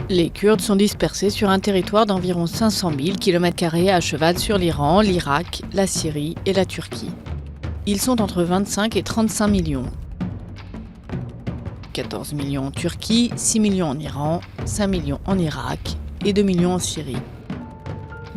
Les Kurdes sont dispersés sur un territoire d'environ 500 000 km² à cheval sur l'Iran, l'Irak, la Syrie et la Turquie. Ils sont entre 25 et 35 millions. 14 millions en Turquie, 6 millions en Iran, 5 millions en Irak et 2 millions en Syrie.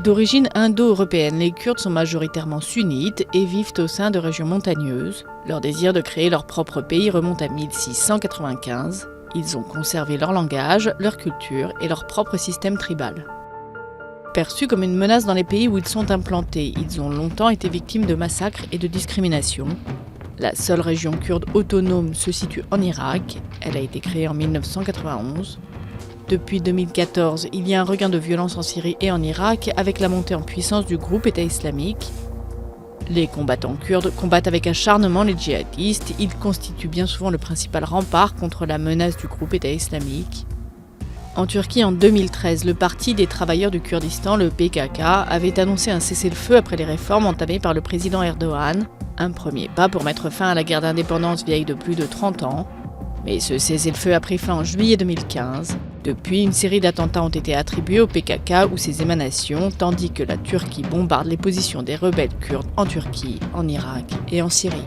D'origine indo-européenne, les Kurdes sont majoritairement sunnites et vivent au sein de régions montagneuses. Leur désir de créer leur propre pays remonte à 1695. Ils ont conservé leur langage, leur culture et leur propre système tribal. Perçus comme une menace dans les pays où ils sont implantés, ils ont longtemps été victimes de massacres et de discriminations. La seule région kurde autonome se situe en Irak. Elle a été créée en 1991. Depuis 2014, il y a un regain de violence en Syrie et en Irak avec la montée en puissance du groupe État islamique. Les combattants kurdes combattent avec acharnement les djihadistes. Ils constituent bien souvent le principal rempart contre la menace du groupe État islamique. En Turquie, en 2013, le Parti des travailleurs du Kurdistan, le PKK, avait annoncé un cessez-le-feu après les réformes entamées par le président Erdogan. Un premier pas pour mettre fin à la guerre d'indépendance vieille de plus de 30 ans. Mais ce cessez-le-feu a pris fin en juillet 2015. Depuis, une série d'attentats ont été attribués au PKK ou ses émanations, tandis que la Turquie bombarde les positions des rebelles kurdes en Turquie, en Irak et en Syrie.